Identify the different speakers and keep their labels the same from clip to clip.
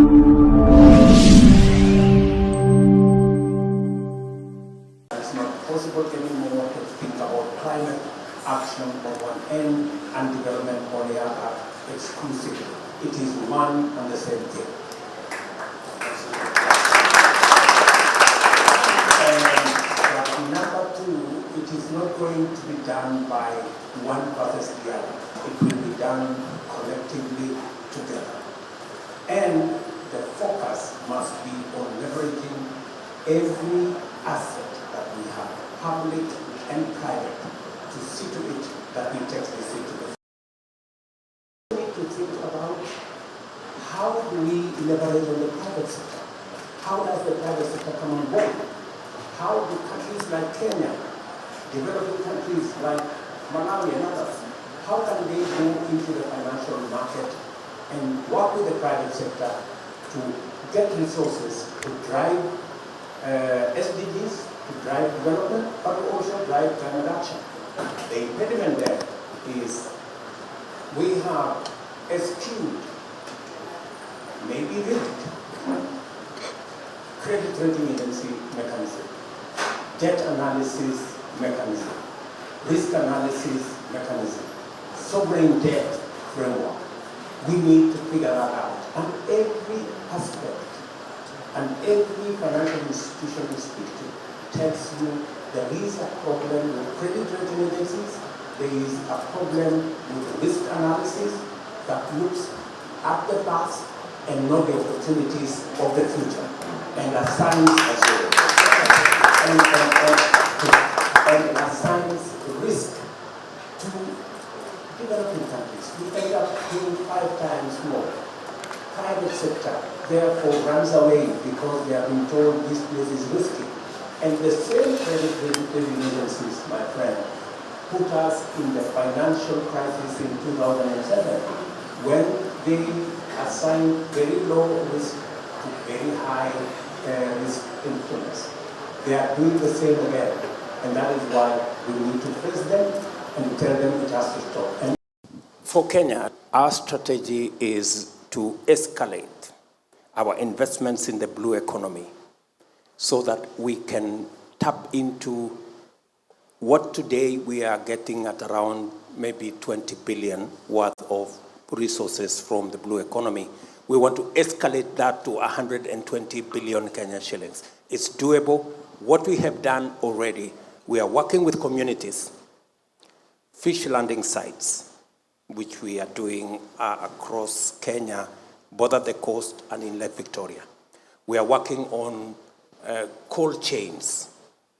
Speaker 1: It's not possible anymore to think about climate action on one end and development on the other exclusively. It is one and the same thing. But number two, it is not going to be done by one versus the other. It will be done collectively together. And the focus must be on leveraging every asset that we have, public and private, to see to it that we take this into the future. We need to think about how do we leverage on the private sector? How does the private sector come on board? How do countries like Kenya, developing countries like Malawi and others, how can they go into the financial market and work with the private sector to get resources to drive SDGs, to drive development, but also drive climate action? The impediment there is we have eschewed, maybe rigged, credit rating agency mechanism, debt analysis mechanism, risk analysis mechanism, sovereign debt framework. We need to figure that out. And every aspect and every financial institution we speak to tells you there is a problem with credit rating agencies, there is a problem with risk analysis that looks at the past and not the opportunities of the future, and assigns and assigns risk to developing countries. We end up paying 5 times more. Private sector therefore runs away because they have been told this place is risky. And the same credit rating agencies, my friend, put us in the financial crisis in 2007 when they assigned very low risk to very high risk instruments. They are doing the same again, and that is why we need to face them and tell them it has to stop. And for Kenya, our strategy is to escalate our investments in the blue economy so that we can tap into what today we are getting at around maybe 20 billion worth of resources from the blue economy. We want to escalate that to 120 billion Kenyan shillings. It's doable. What we have done already, we are working with communities, fish landing sites, which we are doing across Kenya, both at the coast and in Lake Victoria. We are working on cold chains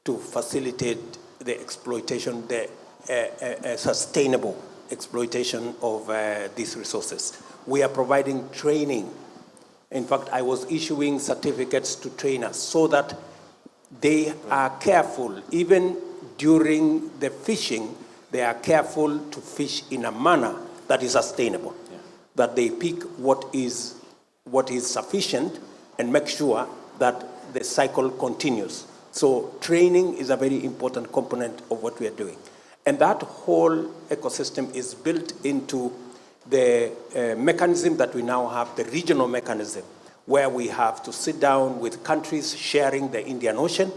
Speaker 1: to facilitate the exploitation, the sustainable exploitation of these resources. We are providing training. In fact, I was issuing certificates to trainers so that they are careful, even during the fishing, they are careful to fish in a manner that is sustainable, that they pick what is sufficient and make sure that the cycle continues. So training is a very important component of what we are doing. And that whole ecosystem is built into the mechanism that we now have, the regional mechanism, where we have to sit down with countries sharing the Indian Ocean,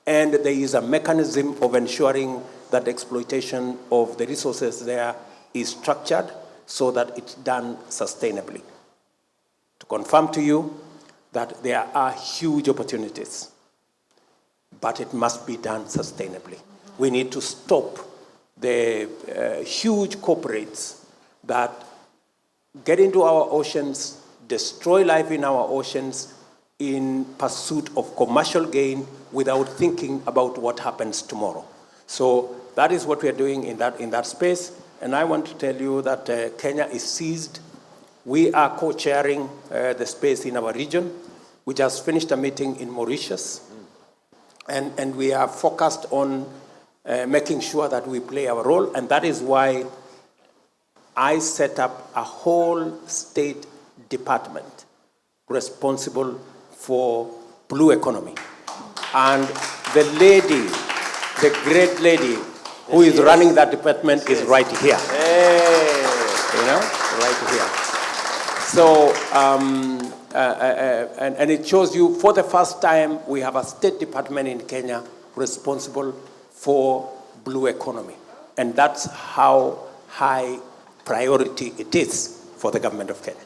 Speaker 1: and there is a mechanism of ensuring that exploitation of the resources there is structured so that it's done sustainably. To confirm to you that there are huge opportunities, but it must be done sustainably. We need to stop the huge corporates that get into our oceans, destroy life in our oceans in pursuit of commercial gain without thinking about what happens tomorrow. So that is what we are doing in that space. And I want to tell you that Kenya is seized. We are co-chairing the space in our region. We just finished a meeting in Mauritius. And we are focused on making sure that we play our role. And that is why I set up a whole state department responsible for blue economy. And the lady, the great lady who is running that department is right here. Hey. You know, right here. So, and it shows you, for the first time, we have a State Department in Kenya responsible for blue economy. And that's how high priority it is for the government of Kenya.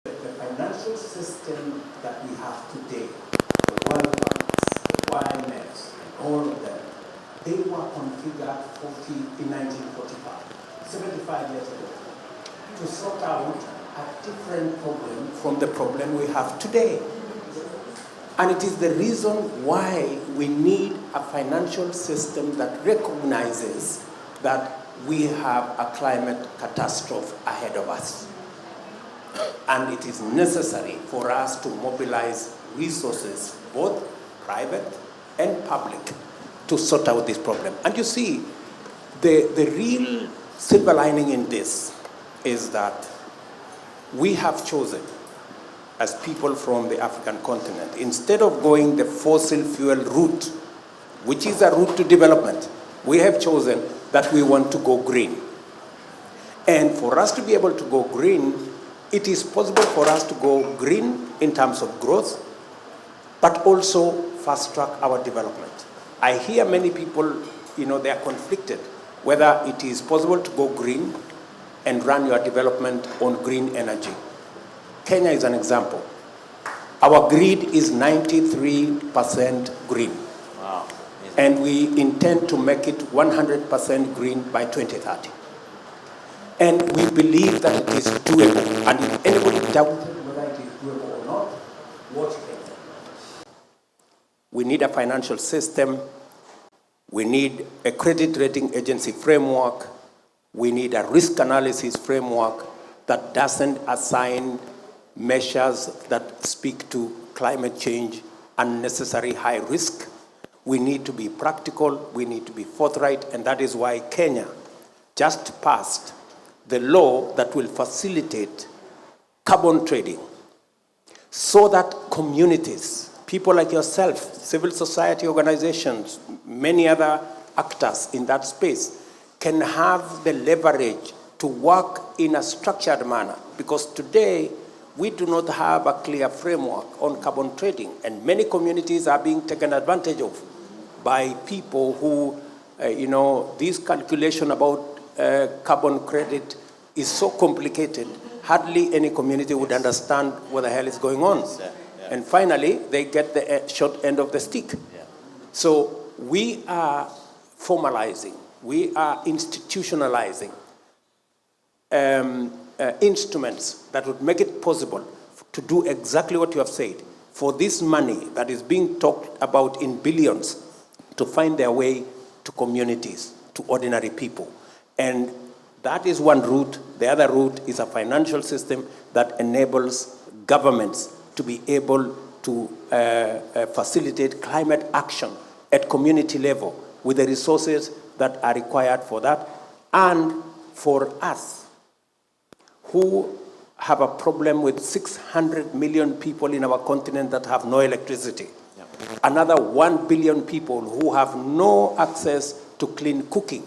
Speaker 1: The financial system that we have today, the World Banks, the YMFs, and all of them, they were configured in 1945, 75 years ago, to sort out a different problem from the problem we have today. And it is the reason why we need a financial system that recognizes that we have a climate catastrophe ahead of us. And it is necessary for us to mobilize resources, both private and public, to sort out this problem. And you see, the real silver lining in this is that we have chosen, as people from the African continent, instead of going the fossil fuel route, which is a route to development, we have chosen that we want to go green. And for us to be able to go green, it is possible for us to go green in terms of growth, but also fast track our development. I hear many people, they are conflicted whether it is possible to go green and run your development on green energy. Kenya is an example. Our grid is 93% green.
Speaker 2: Wow.
Speaker 1: And we intend to make it 100% green by 2030. And we believe that it is doable. And if anybody doubts whether it is doable or not, watch Kenya. We need a financial system. We need a credit rating agency framework. We need a risk analysis framework that doesn't assign measures that speak to climate change unnecessary high risk. We need to be practical, we need to be forthright, and that is why Kenya just passed the law that will facilitate carbon trading so that communities, people like yourself, civil society organizations, many other actors in that space can have the leverage to work in a structured manner. Because today, we do not have a clear framework on carbon trading, and many communities are being taken advantage of by people who, this calculation about carbon credit is so complicated, hardly any community would understand what the hell is going on.
Speaker 2: Yeah.
Speaker 1: And finally, they get the short end of the stick.
Speaker 2: Yeah.
Speaker 1: So we are formalizing, we are institutionalizing instruments that would make it possible to do exactly what you have said, for this money that is being talked about in billions to find their way to communities, to ordinary people. And that is one route. The other route is a financial system that enables governments to be able to facilitate climate action at community level with the resources that are required for that. And for us, who have a problem with 600 million people in our continent that have no electricity. Yep. Another 1 billion people who have no access to clean cooking.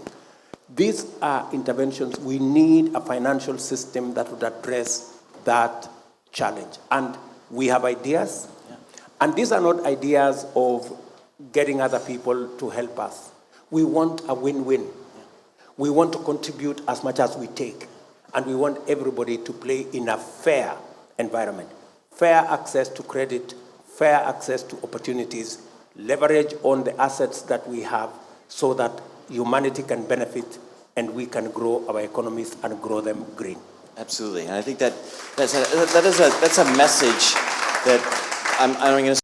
Speaker 1: These are interventions. We need a financial system that would address that challenge. And we have ideas. Yeah. And these are not ideas of getting other people to help us. We want a win-win. Yeah. We want to contribute as much as we take. And we want everybody to play in a fair environment. Fair access to credit, fair access to opportunities, leverage on the assets that we have so that humanity can benefit and we can grow our economies and grow them green.
Speaker 2: Absolutely. And I think that's a message that I'm going to